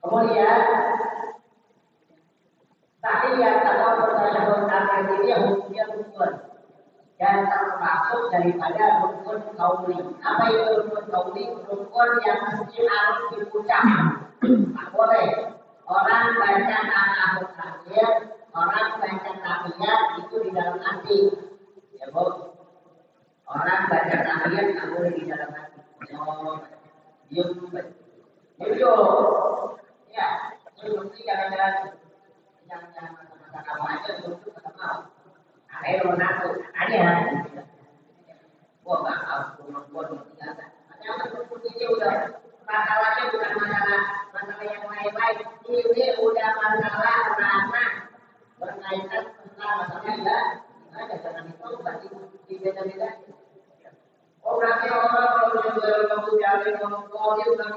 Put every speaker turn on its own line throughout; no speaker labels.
Kemudian tahiyat atau tasyahud akhir ini hukumnya rukun dan termasuk daripada rukun qauli. Apa itu rukun qauli? Rukun yang mesti harus diucap. Tak boleh orang baca tasyahud akhir, orang baca tahiyat itu di dalam hati. Ya, Bu. Orang baca tahiyat tak boleh di dalam hati. Diam. Ya, itu mesti jangan yang masa kamu aja untuk ketemu. Ada yang mengaku, ada. Gua nggak tahu, gua tidak. Macam ini udah masalahnya bukan masalah yang lain-lain. Ini udah masalah ranah berkaitan tentang masalahnya ya. Ada jangan itu berarti beda-beda. Oh berarti orang kalau sudah kamu jalan ngomong dia udah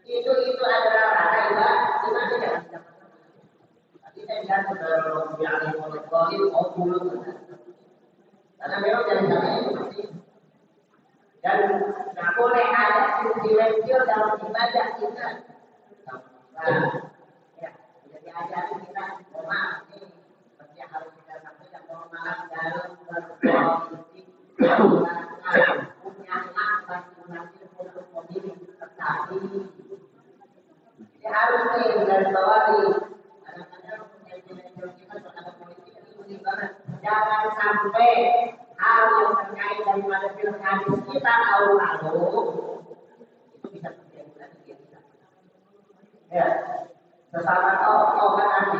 ini itu adalah rasa ibadah jangan tidak. Tapi saya bilang kalau jalan ngomong mau dulu karena memang dari sana itu penting dan nggak boleh ada silencio dalam ibadah kita. Ya, jadi ajaran kita maaf ini seperti yang harus kita sampaikan bahwa maaf dalam berpolitik punya hak masing-masing untuk memilih tetapi ya harus nih dari bawah nih kadang-kadang silencio kita terhadap politik itu penting banget. Jangan sampai hal yang terkait daripada pilkada kita tahun lalu itu bisa terjadi lagi kita. Ya, sesama tahu kan ada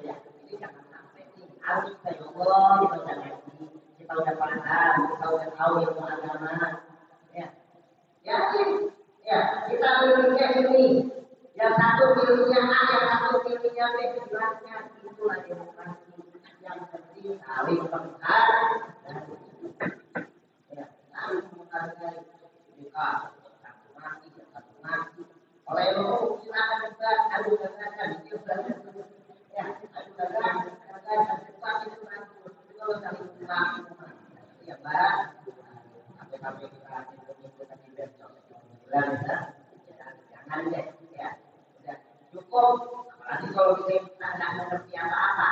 ya. Jadi jangan sampai ini harus Allah kita udah ngerti, kita udah paham, kita udah tahu ilmu agama. Ya, yakin. Ya, kita pilihnya ini. Yang satu pilihnya A, yang satu pilihnya B, jelasnya itulah demokrasi. Yang penting saling menghargai dan ya, saling menghargai juga satu mati. Oleh itu silakan juga adu gagasan itu ya adu gagasan situasi itu kalau saling menghargai ya barat sampai kita itu tadi besok bilang jangan deh ya cukup apalagi kalau kita tidak mengerti apa-apa.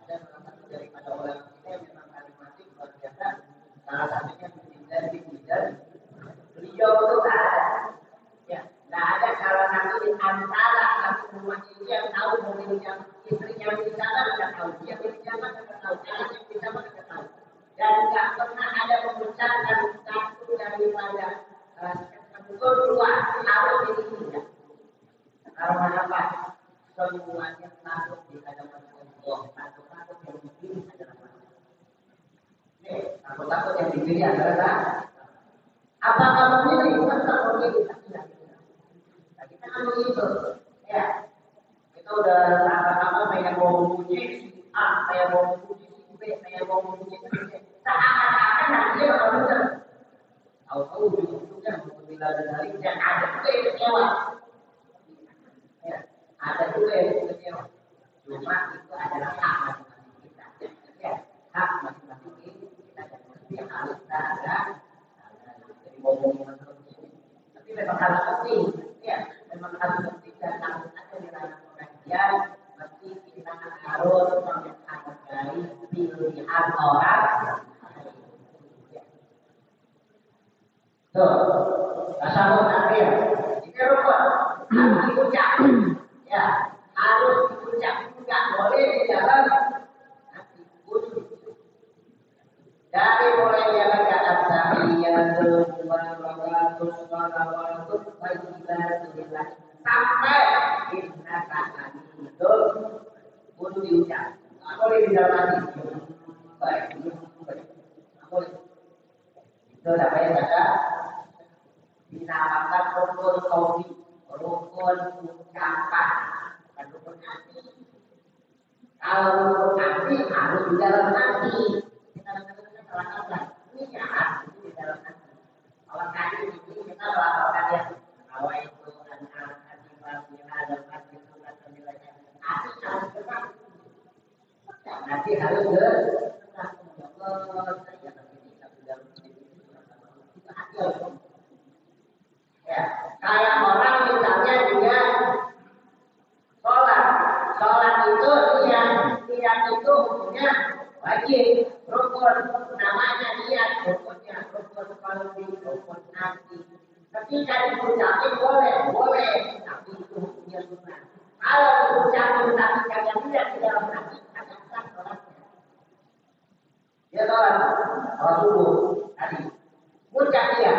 Ada salah satu daripada ulama kita yang memang karismatik luar biasa. Salah satunya Bidal. Beliau itu nggak ada salah satu di antara satu rumah ini yang tahu mobilnya istrinya di sana nggak tahu, dia di sana nggak tahu, anaknya di sana nggak tahu, dan nggak pernah ada membicarakan satu daripada dua harus ini ya. Karena apa? Semuanya takut di hadapan Allah. Takut yang dipilih adalah takut yang dipilih adalah apa kamu ini bukan terpilih tidak. Kita kan begitu, ya. Kita udah apa saya mau memuji A, saya mau memuji B, saya mau memuji C. Seakan-akan nanti bakal benar. Tahu-tahu juga bila dari yang ada juga yang kecewa. Ya, ada juga yang kecewa. Cuma itu adalah hak masing-masing kita. Ya, hak masing-masing kita dan mesti harus ada dari ngomongin tapi memang harus penting. Ya, memang harus penting dan harus ada di dalam pengajian. Mesti kita harus menghargai pilihan orang. Tuh, tasyahud akhir. Ini rukun harus diucap. Ya, harus diucap. Enggak boleh di dalam hati khusus. Dari mulai bacaan tahiyatul mubarakatus shalawatut thayyibatulillah sampai innaka hamidun kudu diucap. Enggak boleh di dalam hati. Baik. Enggak boleh. Itu namanya baca dinamakan rukun qauli, rukun ucapan. Bukan Kalau menurut hati harus di dalam hati. Kita salah kata. Ini ya hati di dalam hati. Kalau hati ini kita melakukan yang awal itu anak hati bahagia dan hati itu akan nilainya. Hati harus tetap. Hati harus tetap. Ya, kayak orang misalnya dia sholat itu niat itu hukumnya wajib, rukun, namanya niat, rukunnya rukun qalbi, rukun hati. Ketika diucapin boleh, tapi itu hukumnya sunnah. Kalau diucapin tapi kagak niat di dalam hati, kagak sah sholatnya. Dia sholat subuh tadi, ucap dia,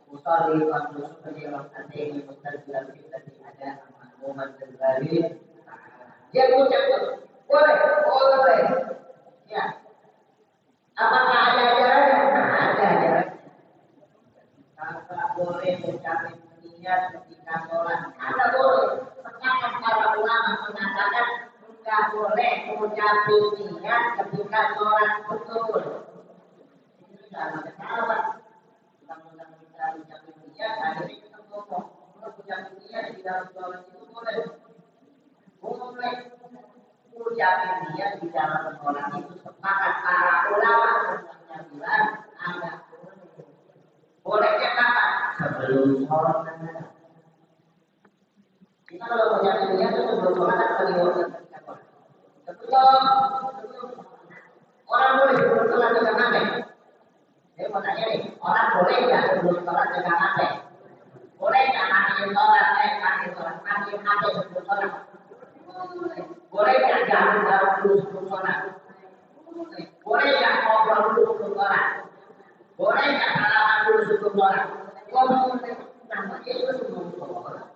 usolli waktu sebagai waktu ini mustajab kita ada makmuman kembali. Dia ucap boleh. Ya. Apakah ada ajarannya? Ada ajarannya. Kalau boleh ucapin niat ketika sholat, ada boleh. Sekarang para ulama mengatakan enggak boleh ucapin niat ketika sholat betul. Ini dalam kesalahan. Undang-undang kita ucapin niat, akhirnya kita ngomong. Kalau ucapin niat di dalam sholat itu boleh. Boleh ucapin niat di dalam sholat itu sepakat para ulama semuanya bilang ada bolehnya kapan? Sebelum sholat. Kita kalau ucapin niat itu sebelum sholat atau di waktu ketika sholat. Sebelum orang boleh sebelum sholat dengan apa? Saya mau tanya nih, orang boleh nggak sebelum sholat dengan apa? Boleh nggak matiin sholat? Matiin HP sebelum sholat? Boleh nggak jalan dulu sebelum sholat? Boleh nggak ngobrol dulu sebelum sholat? Boleh nggak salaman dulu sebelum sholat? Namanya itu sebelum sholat.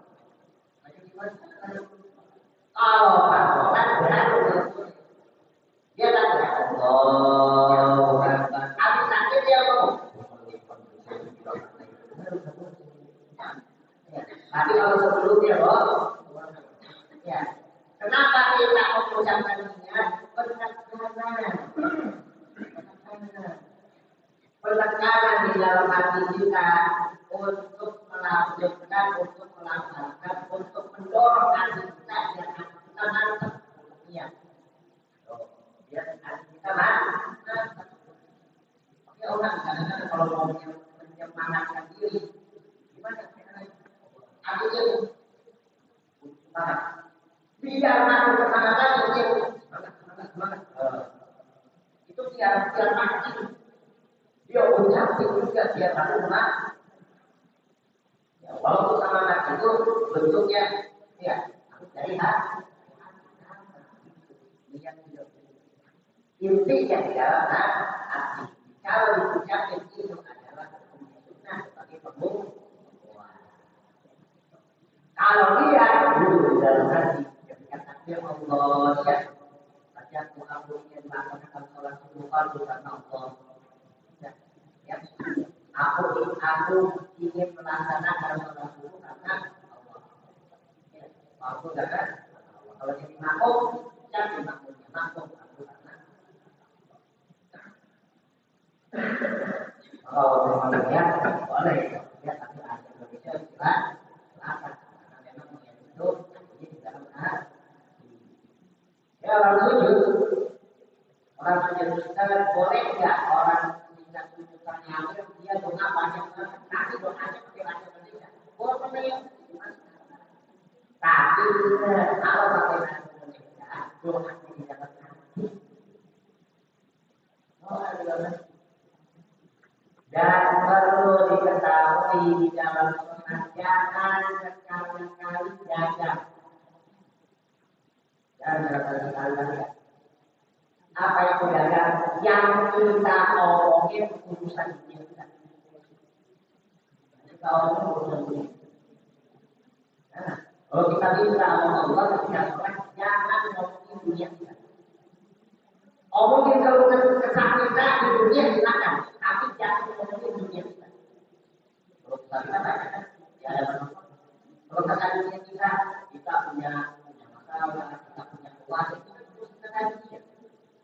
Kalau pas sholat berarti dia tak habis nanti dia ngomong. Tapi kalau sebelumnya ya. Kenapa kita mengucapkan niat? Penekanan di dalam hati kita untuk melanjutkan, untuk melaksanakan, untuk mendorong hati kita biar hati kita mantap. Iya. Biar hati kita mantap. Oke orang kadang-kadang kalau mau menyemangatkan diri, gimana? Artinya semangat. Biar mati kesemangat itu semangat. Itu biar mati. Dia ucapin juga biar mati semangat. Ya, walaupun semangat itu bentuknya ya dari hati. Intinya di dalam hati. Kalau diucapin itu adalah sunnah sebagai pembunuh. Kalau dia dulu di dalam hati. Ya Allah, ya. Bacaku aku ingin melaksanakan sholat subuh fardu karena Allah. Ya. Aku ingin melaksanakan sholat subuh karena Allah. Ya. Fardu karena Allah. Kalau jadi makmum, jadi makmumnya makmum fardu karena kalau memang ya boleh ya, tapi ada Indonesia silakan karena memang yang itu di dalam hati. Ya orang sujud kita boleh nggak orang tidak sujudkan hamil dia doa banyak banget tapi doanya pakai bahasa Indonesia boleh. Tapi kalau pakai bahasa Indonesia doa di dalam hati. Dan perlu diketahui di dalam sholat jangan sekali-kali dagang. Dan sekali-kali apa itu dagang? Yang kita omongin urusan dunia kita. Kita omongin urusan dunia. Nah, kalau kita bisa ngomong Allah ketika sholat, jangan ngomongin dunia kita. Omongin kesan kita di dunia silakan, tapi jangan ngomongin dunia kita. Kalau kita banyak kan, ya ada masalah. Kalau kesan dunia kita punya masalah, kita punya kekuatan itu kan urusan dunia.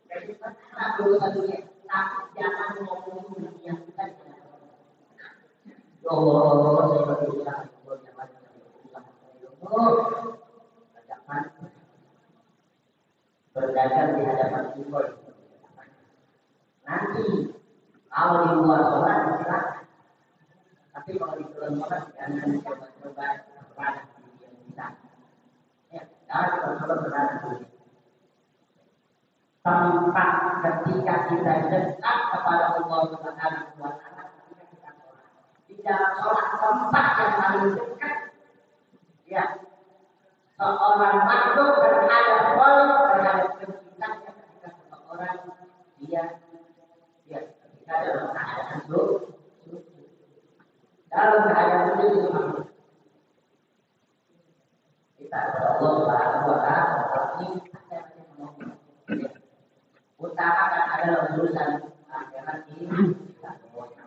Jadi perkara urusan dunia, tapi jangan ngomong dunia kita dengan Allah, saya berusaha, jangan berdagang di hadapan kita. Nanti kalau di luar sholat silakan, tapi kalau di dalam sholat jangan coba-coba berada di yang kita. Ya, jangan coba berada di tempat ketika kita dekat kepada Allah Subhanahu wa Ta'ala. Di dalam sholat tempat yang paling dekat, ya, seorang makhluk terhadap Allah terhadap penciptanya ketika seorang dia ketika dalam keadaan sujud, dalam keadaan sujud itu makhluk kita kepada Allah Subhanahu wa Ta'ala. Ini utamakan adalah urusan akhirat ini kita semuanya.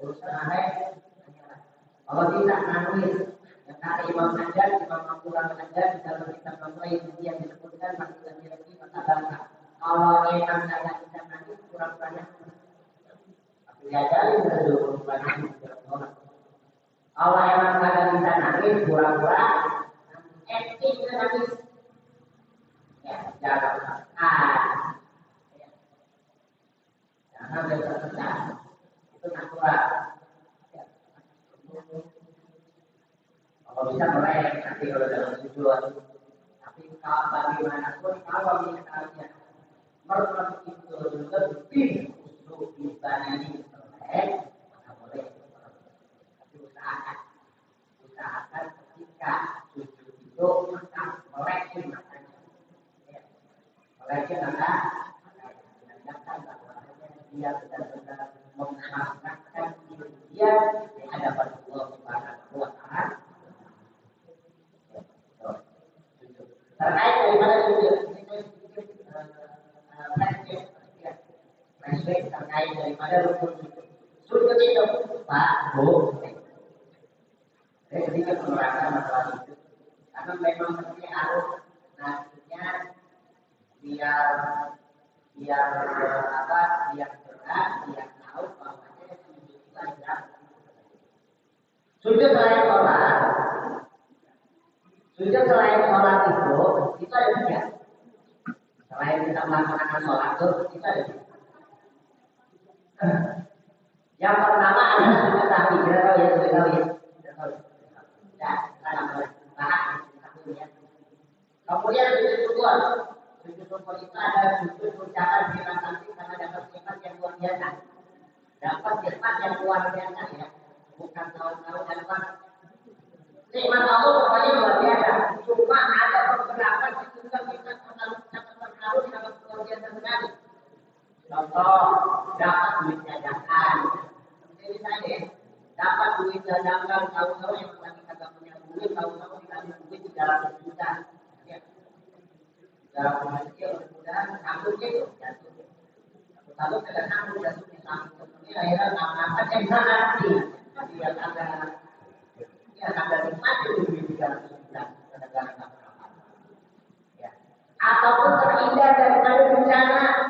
Urusan akhir kalau tidak nanti yang kata Imam Najar, Imam Al-Quran Najar di dalam kitab Al-Quran yang disebutkan lagi kata bangsa. Kalau emang tidak bisa nanti kurang banyak, tapi diajarin dulu banyak orang. Kalau emang tidak bisa nanti pura-pura, acting nanti, ya jangan jangan berserta itu natural. Kalau bisa melek nanti kalau dalam tujuan, tapi kalau bagaimanapun kalau misalnya mereka itu lebih untuk ibadah ini melek, maka boleh. Tapi usahakan ketika sujud itu maka melekin matanya, melekin maka menandakan bahwa dia benar-benar memasrahkan diri dia di hadapan Allah Subhanahu wa Ta'ala. Terkait daripada sujud flashback terkait daripada rukun sujud itu Pak Bu saya sedikit menerangkan masalah sujud karena memang mesti harus nantinya biar jelas biar tahu bahwa sujud itu adalah sujud selain sholat itu ada tiga. Selain kita melaksanakan sholat itu ada tiga. Yang pertama adalah sujud tahwi. Kita tahu ya, sudah tahu ya. Ya, bahas ya. Kemudian sujud syukur. Sujud syukur itu ada sujud ucapan firman nanti karena dapat sifat yang luar biasa. Dapat sifat yang luar biasa ya. Bukan tahu-tahu dan nikmat Allah pokoknya luar biasa. Cuma ada beberapa juga kita terharu sangat luar biasa sekali. Contoh, dapat duit jajakan. Seperti tadi, dapat duit jajakan, tahu-tahu yang lagi kagak punya duit, tahu-tahu dikasih duit 300 juta. Ya. 300 juta, mudah-mudahan kampungnya itu jatuh. Lalu kadang-kadang jatuh di samping. Ini akhirnya nggak yang nanti. Tapi yang ada nikmat itu di 300 juta negara berapa. Ya. Ataupun terhindar daripada bencana,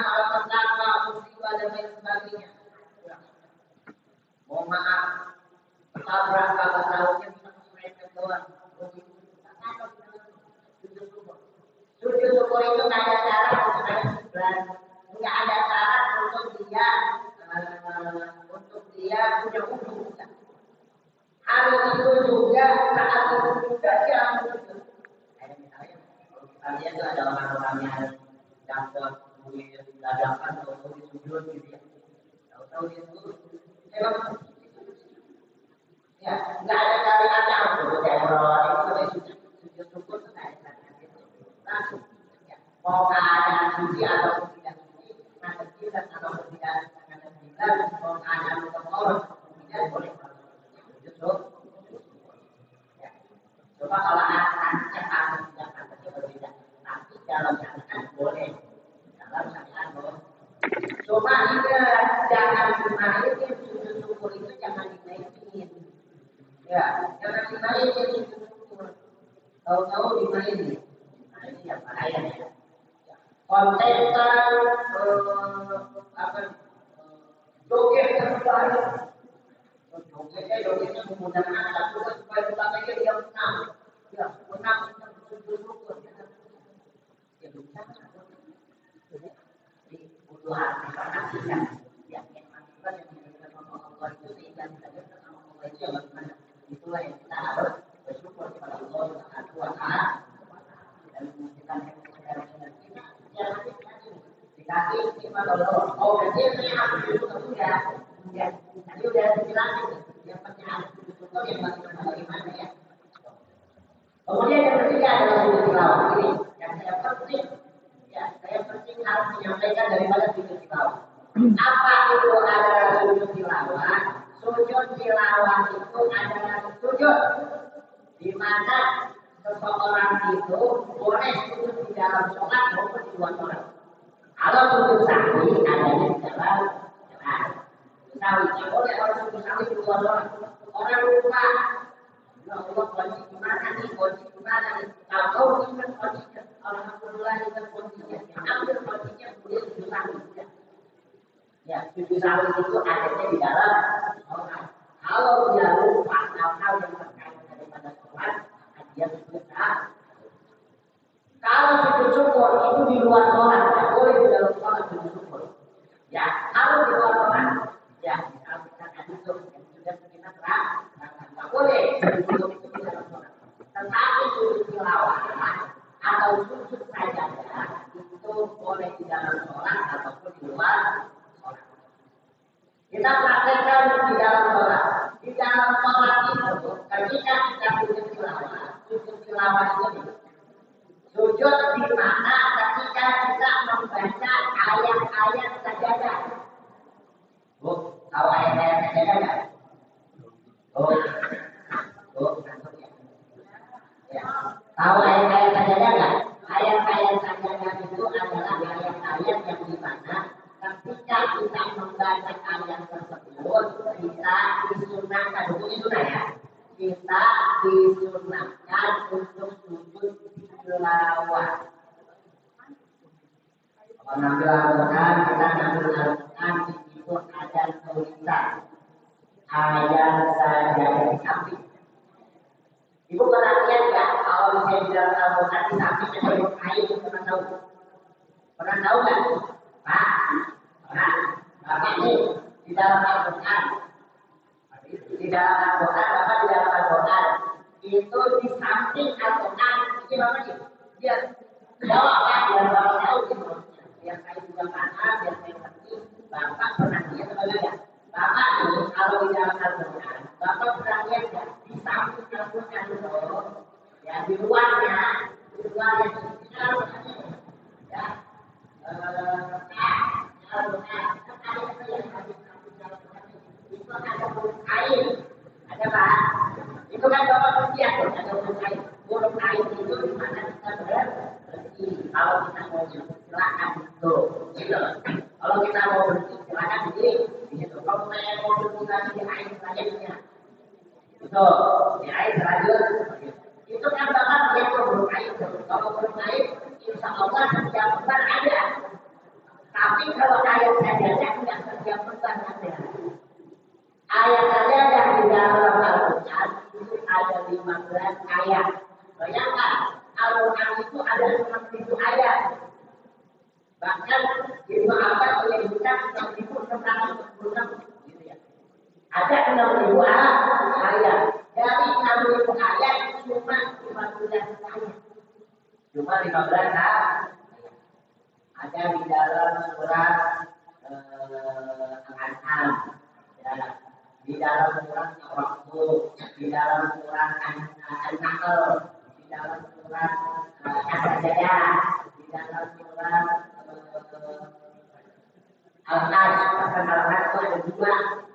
malapetaka, musibah dan lain sebagainya. Mohon maaf, tabrak kagak tahunya bisa keserempet doang. Sujud syukur itu nggak ada syarat untuk ada nggak ada syarat untuk dia punya hubung. Hari itu juga, saat itu juga dia harus sujud. Misalnya, kalau kita lihat itu ada orang-orang yang dapat duit dadakan atau di sujud gitu ya. Tahu-tahu dia sujud. Ya, nggak ada syariatnya untuk teror itu sujud syukur itu nggak ada syariatnya. Langsung, ya. Mau keadaan suci atau tidak suci, ada tidak atau tidak ada tidak, mau keadaan untuk orang tidak boleh sujud syukur. Ya. Coba kalau anak-anaknya harus tidak akan berbeda, tapi dalam syariat boleh, dalam syariat boleh. Cuma ingat jangan itu sujud syukur itu jangan dinaikkan tahu-tahu dimainin. Nah ini yang bahaya ya. Kontekan apa joget terbaik. Jogetnya menggunakan alat supaya utamanya dia menang. Ya, menang bersyukur. Ya bisa. Jadi butuh hati perhatikan. Ya, yang diberikan oleh Allah itu sehingga kita dekat sama Allah itu yang bagaimana. Itulah yang kita harus bersyukur kepada Allah Subhanahu wa Ta'ala dan menunjukkan kebenaran kita. Jangan dikasih nikmat Allah. Oh, dia sehat itu sudah. Ya, tadi udah dibilangin yang penting itu yang bagaimana ya. Kemudian yang ketiga adalah sujud tilawah. Ini yang saya penting harus menyampaikan daripada sujud tilawah. Apa itu adalah sujud tilawah? Sujud tilawah itu adalah sujud di mana seseorang itu boleh sujud di dalam sholat maupun di luar sholat. Kalau sujud sahwi adanya di dalam sholat. Sahwi boleh orang sujud sahwi di luar sholat. Orang lupa. Allah kunci gimana nih, kunci gimana nih? Kalau ingat kuncinya, alhamdulillah ingat kuncinya. Ambil kuncinya kemudian sujud sahwi. Ya, sujud sahwi itu adanya di dalam sholat. Kalau dia lupa hal-hal yang terkait daripada sholat, dia sujud sahwi. Kalau sujud syukur itu di luar sholat, tidak boleh di dalam sholat sujud syukur. Ya, harus di luar sholat. Ya, kalau kita tadi itu yang sudah kita terangkan, tidak boleh sujud itu di dalam sholat. Tetapi sujud tilawah atau sujud sajadah itu boleh di dalam sholat ataupun di luar sholat. Kita praktekkan di dalam sholat. Di dalam sholat itu, ketika kita sujud tilawah itu sujud di mana ketika kita membaca ayat-ayat sajadah. Bu, tahu ayat-ayat sajadah nggak? Ya. Tahu ayat-ayat sajadah nggak? Ayat-ayat sajadah itu adalah ayat-ayat yang di mana ketika kita membaca ayat tersebut kita disunahkan, hukumnya sunnah ya. Kita disunahkan untuk sujud tilawah. Mengambil Al-Quran, kita ngambil Al-Quran itu ada tulisan ayat sajadah di samping. Ibu pernah lihat nggak kalau misalnya di dalam Al-Quran di samping ada huruf ain, pernah tahu? Pernah tahu nggak? Pak, pernah. Bapak ini di dalam Al-Quran, di dalam Al-Quran itu di samping Al-Quran ini bapak ini dia jawab ya, biar bapak tahu gitu. Biar saya juga paham, biar saya ngerti. Bapak pernah lihat atau tidak? Bapak ini kalau di dalam Al-Quran, bapak pernah lihat ya di samping Al-Quran itu, ya di luarnya di Al-Quran ya. Itu ada huruf ain, ada apa? Itu kan bapak lihat ada huruf ain. Huruf ain itu di mana kita berhenti. Kalau kita mau silakan itu. Kalau kita mau berhenti silakan di situ. Kalau saya mau berhenti lagi di ain selanjutnya, itu di ain selanjutnya. Itu kan bapak lihat huruf ain. Kalau huruf ain, insya Allah setiap beban ada. Tapi kalau ayat sajadah tidak setiap beban ada. Ayat sajadah di dalam Al-Quran itu ada 15 ayat. Bayangkan, Al-Quran itu ada 6.000 ayat. Bahkan Ibnu Abbas menyebutkan 6.646 gitu ya. Ada 6.000 ayat. Dari 6.000 ayat cuma 15 ayat. Cuma 15 ayat. Ada di dalam surat Al-An'am, ya. Di dalam surat Al-Rahman, di dalam surat An-Nahl, di dalam surat As-Sajdah, di dalam surat Al-Hajj. Bahkan Al-Hajj itu ada 2,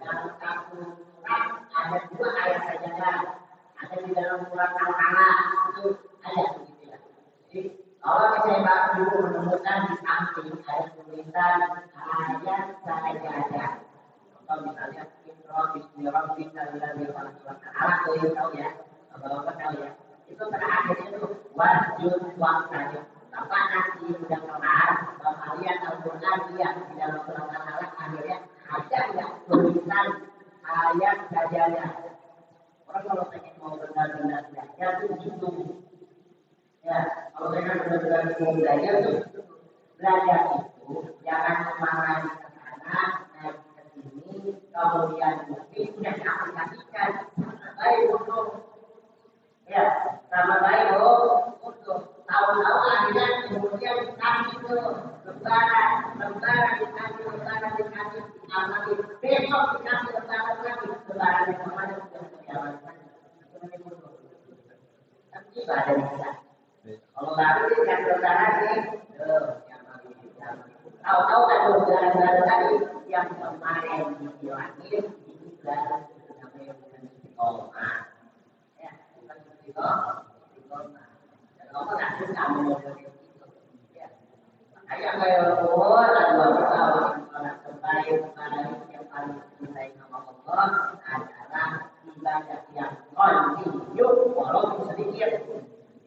dalam satu surat ada 2 ayat sajadah. Ada di dalam surat Al-Alaq itu ada begitu ya. Jadi kalau misalnya Bapak Ibu menemukan di samping ada tulisan ayat sajadah. Contoh misalnya Bismillahirrahmanirrahim. Anak boleh tahu ya, Bapak tahu ya. Itu pada akhirnya itu wajib waktu. Bapak nanti sudah kelar, Bapak lihat Al-Quran, lihat di dalam surat Al-Alaq akhirnya ada yang tulisan ayat sajadah. Orang kalau pengen mau benar-benar belajar itu gitu. Ya, kalau pengen benar-benar mau belajar itu jangan memarahi ke sana, naik ke sini, kemudian mungkin sudah aplikasikan. Baik untuk ya, sama baik untuk tahu-tahu akhirnya kemudian dikasih ke lebaran dikasih amati besok dikasih lebaran lagi yang kemarin sudah berjalan tapi ada bisa kalau baru dikasih lebaran nih tahu-tahu kan lebaran tadi yang kemarin dihilangin itu sudah sampai istiqomah ya bukan istiqomah kalau tak suka menurut itu, ya. Ayah kalau dua tahun orang terbaik yang paling dicintai sama Allah adalah ibadah yang kontinu walaupun sedikit.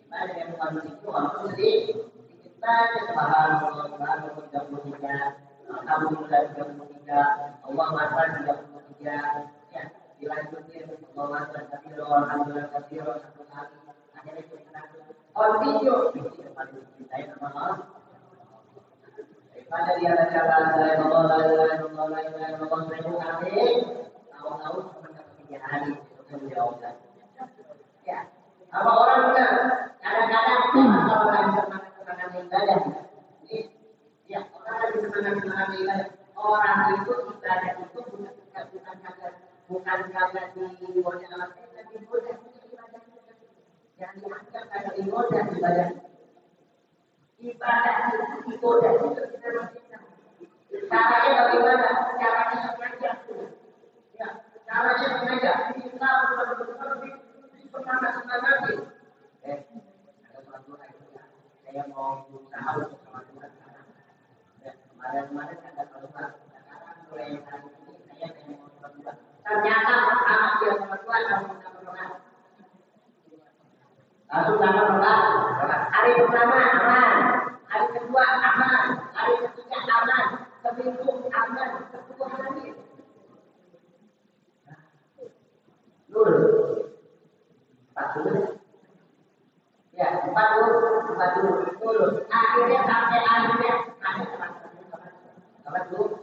Ibadah yang kontinu walaupun sedikit. Kita subhanallah 33, alhamdulillah 33, Allah Akbar 33, ya dilanjutin Allah Akbar alhamdulillah satu kali. Akhirnya kita video itu paling dicintai sama Allah. Daripada dia baca Allah seribu kali, tahu-tahu cuma dapat 3 hari itu menjawabkan. Ya, kalau orang benar, kadang-kadang kalau lagi semangat ibadah, ya orang lagi semangat ibadah, orang itu ibadah itu bukan karena digoda alat, tapi digoda ibadah. Yang dianggap ada ibadah itu ibadah itu kita lakukan. Caranya bagaimana? Caranya sengaja. Ya, caranya sengaja. Kita betul-betul semangat. Ada suatu hari saya mau berusaha untuk sama Tuhan sekarang. Ya, kemarin ada keluar. Sekarang mulai hari ini saya mau sama Tuhan. Ternyata pertama dia sama Tuhan harus kita berdoa. Lalu hari pertama aman, hari kedua aman, hari ketiga aman, seminggu aman, 10 hari. Nur, 40. Ya, 40. Akhirnya sampai akhirnya ada teman dulu,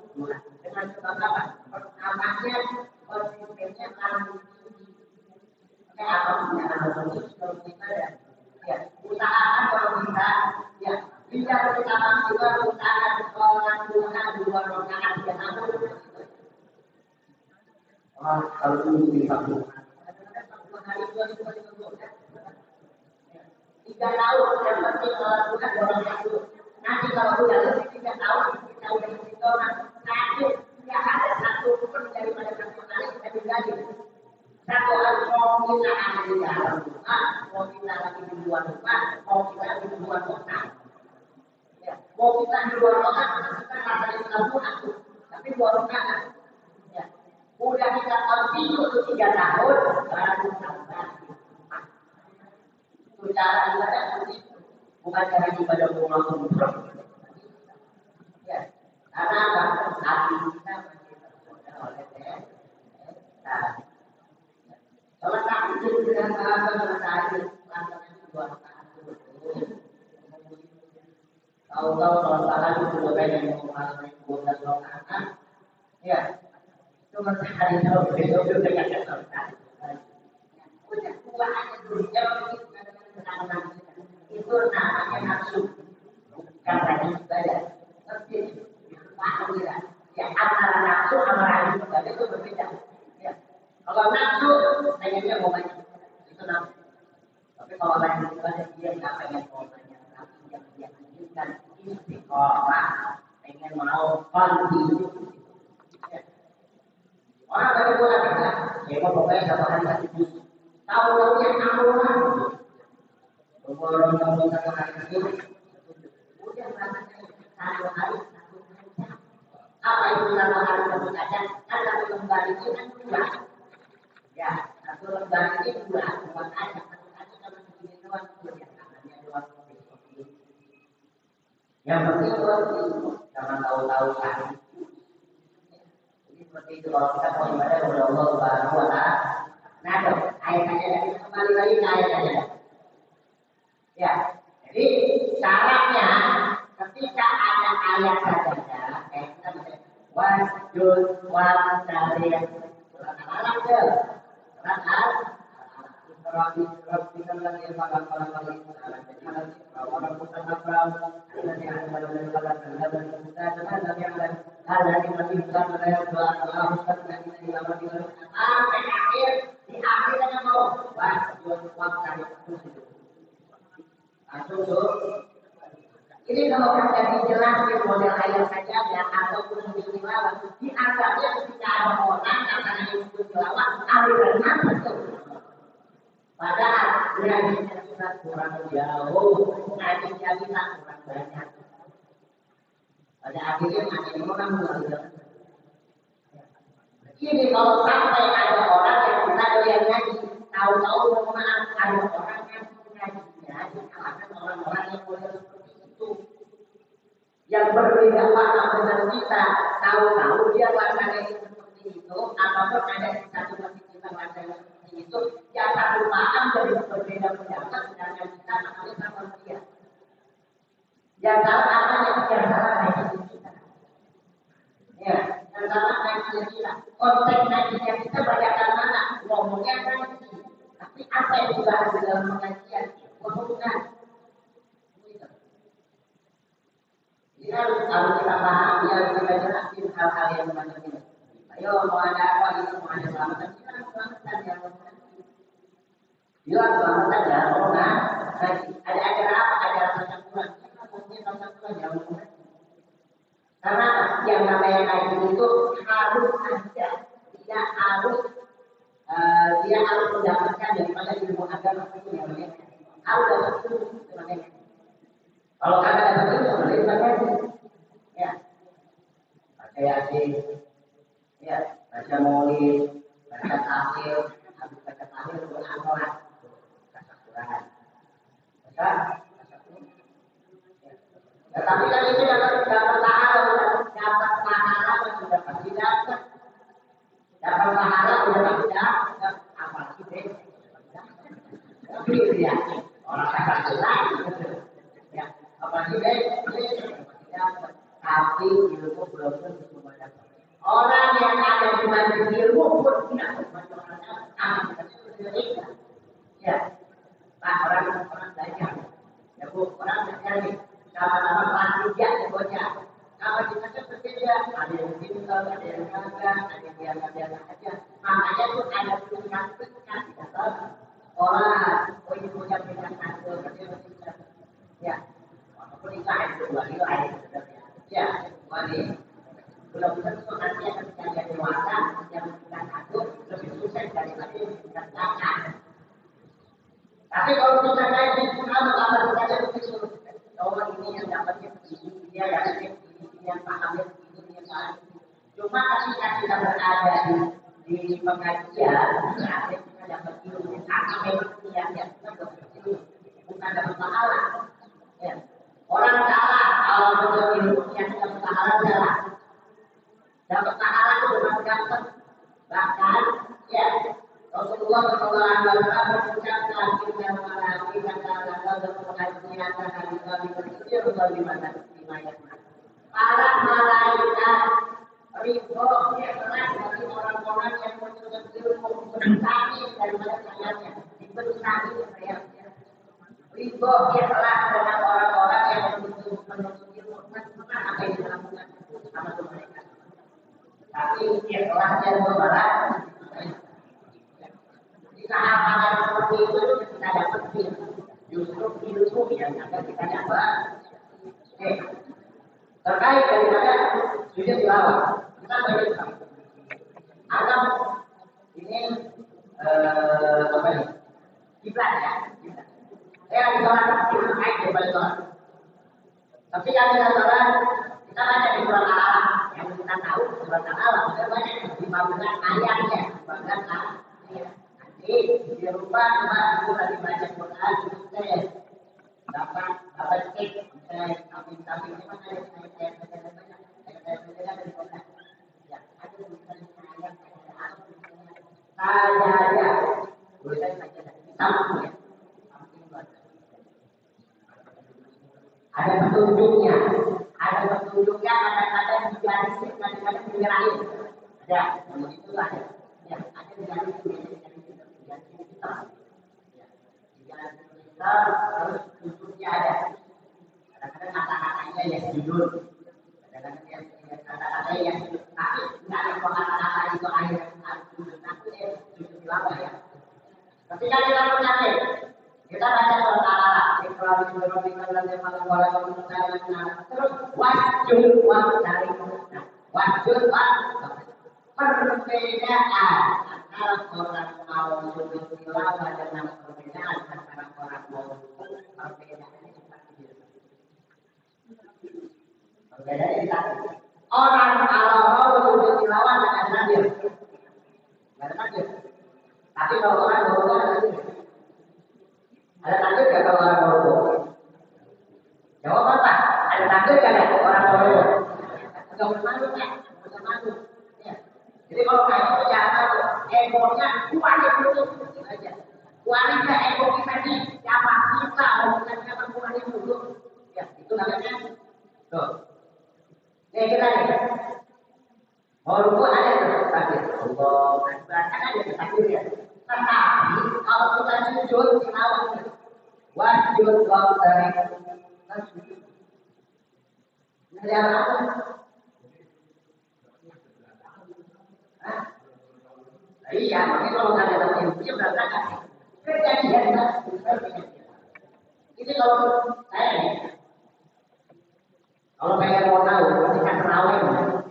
dengan sebab apa? Pertamanya konsistennya langsung. Kalau kita ya usahakan kalau kita ya bisa kita maksimal usahakan sholat Tuhan 2 rakaat ya namun kalau itu dilakukan 3 tahun yang penting sholat Tuhan 2 rakaat dulu nanti kalau udah lebih 3 tahun kita udah istiqomah sakit ya ada satu pun daripada satu kali kita tinggalin. Satu hari mau kita ada di dalam rumah, mau kita lagi di luar rumah, mau kita lagi di luar kota. Ya, mau kita di luar kota, kita rasa di dalam rumah tuh, tapi luar kota. Ya, udah kita continue tuh 3 tahun, baru tambah. Itu cara ibadah begitu, bukan cara ibadah rumah. Ya, karena apa? Hati kita masih tergoda oleh setan. Kalau tak itu dengan sahabat tadi, lantaran 2 rakaat dulu. Tahu-tahu kalau salah itu sudah banyak yang mengalami 12 rakaat, ya, cuma sehari kalau besok sudah tidak selesai. Udah buat aja dulu, jangan begitu kadang-kadang itu namanya nafsu, bukan lagi ibadah. Ngerti? Paham tidak? Ya antara nafsu sama lagi ibadah itu berbeda. Kalau nafsu, pengennya mau banyak, itu nafsu. Tapi kalau lagi ibadah dia nggak pengen mau banyak, tapi yang dia inginkan istiqomah, pengen mau continue. Orang bagi bola kita, saya mau pokoknya 1 hari 1 juz. Tahu yang amulan, ngomong 1 hari 1 juz. Udah rasanya 1 hari 1 kaca. Apa itu 1 hari 1 kaca? Kan 1 lembar itu kan 2. Ya, 1 lembar ini 2 kaca. 1 kaca kalau begini doang, 2 yang tangannya 2 Yang penting itu jangan tahu-tahu sakit. Jadi seperti itu kalau kita mau ibadah kepada Allah Subhanahu wa taala. Nah, ayat-ayat ini kembali lagi ke ayat-ayat. Ya, jadi syaratnya ketika ada ayat saja, kayak kita bisa wajud wasadir surat Al-Alaq ke surat Al-Alaq Rabbi kalian yang makan malam kali alam orang bukan abram ada yang ada dalam dalam dalam dan yang ada di masih bukan dalam doa Allah Ustaz dan ini lama di sampai akhir di akhirnya mau wajud wasadir langsung tuh. Ini kalau kita dijelasin model ayat saja ya ataupun tilawah di asalnya ketika ada orang katanya itu tilawah aliran betul. Padahal ngajinya kita kurang jauh, ngajinya kita kurang banyak. Pada akhirnya ngaji orang mulai. Ini kalau sampai ada orang yang kita lihat ngaji, tahu-tahu memang ada orang yang ngajinya dikalahkan orang-orang yang boleh yang berbeda warna dengan kita, tahu-tahu dia warnanya seperti itu, ataupun ada di satu masjid kita warnanya seperti itu, yang satu paham jadi berbeda pendapat, sedangkan kita namanya sama dia. Yang salah namanya yang salah ngajinya kita. Ya, yang salah ngajinya kita. Konteks ngajinya kita banyakkan mana? Ngomongnya ngaji, tapi apa yang dibahas dalam pengajian? Ngomongnya. Ini harus kita pahami, harus kita jelasin hal-hal yang semacam ini. Ayo mau ada apa itu, mau ada selamatan, kita harus selamatan ya. Bila selamatan ya, ada acara apa, acara persatuan, kita mungkin persatuan ya. Karena yang namanya kaji itu harus ada, tidak harus dia harus mendapatkan daripada ilmu agama itu yang namanya. Harus dapat ilmu itu namanya. Kalau kagak dapat ilmu, boleh dipakai. Ya, baca yasin, ya, baca maulid, baca tahlil, habis baca tahlil beramalan, baca Quran, baca. Ya, tapi kan itu dapat pahala, sudah pasti dapat. Dapat pahala sudah pasti dapat. Apalagi deh, tapi ya orang kagak jelas, ya, apalagi deh, dapat. Tapi ilmu belum tentu banyak. Orang yang ada di majlis ilmu pun tidak banyak orang yang ya, nah orang belajar. Ya bu, orang belajar nih, sama-sama kelas 3 ya bocah. Kalau kita berbeda, ada yang pintar, ada yang gagah, ada yang biasa-biasa aja. Makanya tuh ada tulisan di dalam orang. Oh ini punya pilihan satu, ya. Walaupun itu ada dua nilai. Ya, wali. Belum tentu nanti ketika dia dewasa, yang bukan aku lebih sukses daripada yang bukan belakang. Tapi kalau kita kayak di kalau kita lebih sukses, orang ini yang dapatnya begini, dia dapatnya begini, dia pahamnya begini, dia salah. Cuma ketika kita berada di pengajian, kita dapat ilmu, karena memang kita dapat ilmu, bukan dapat pahala. Ya. Orang salah kalau betul ilmu yang dapat pahala salah. Dapat pahala itu bukan gampang. Bahkan ya Rasulullah SAW mengucapkan inna malaikata yadkhuluna al-jannata bi bersih dari mana para malaikat ridho ya bagi orang-orang yang menuntut ilmu bersani daripada kaliannya dibersani saya. Ridho ikhlas dengan orang-orang yang menuntut ilmu apa yang dilakukan sama mereka. Tapi ikhlasnya berbalik. Jika hal-hal seperti itu kita dapat justru ilmu yang akan kita dapat. Terkait daripada sujud tilawah, kita belajar Adam ini apa nih? Kiblat ya. Saya di sholat terkait daripada sholat. Tapi yang kita sholat, kita baca di surat Al-Alaq. Yang kita tahu surat Al-Alaq ada banyak di bagian ayatnya, bagian ayatnya. Nanti di rumah cuma kita dibaca Quran, saya dapat cek, bisa Samping-samping ini mana yang saya banyak. Saya dari kota. Ya, ada tulisan saya, saja. Tulisan saja. Samping ya. Ada petunjuknya, kadang-kadang digarisin, kadang-kadang dinyerahin. Ada, begitu ada. Ya, ada digarisin kita. Ya, digarisin kita, terus petunjuknya ada. Kadang-kadang kata-katanya yang judul, kadang-kadang yang kata-kata yang tapi nggak ada kata-kata itu akhir harus judul lama ya. Ketika kita mencapai kita baca surat Al-Alaq, Iqra bismi rabbikal ladzi khalaq wa lam yakun terus wajud dari wajud perbedaan antara orang mau tilawah dengan perbedaan antara orang mau perbedaannya seperti itu. Perbedaannya satu. Orang kalau mau tilawah dengan nadir, tapi kalau orang mau ada takdir gak kalau orang mau? Jawab apa? Ada takdir gak ada orang mau? Enggak bermalu kan? Enggak malu. Ya. Jadi kalau kayak itu jangan malu. Egonya kuatin dulu. Aja. Kuatin ego kita nih. Siapa kita? Bukan siapa kuatin dulu. Ya, itu namanya. Tuh. Nih kita nih. Mau ruku ada tuh takdir. Allah. Kan ada takdir ya. Tetapi kalau kita sujud tilawah wajud dari apa? Iya, makanya kalau ada yang punya berantakan. Kejadian ini kalau saya nih, kalau pengen mau tahu, ketika terawih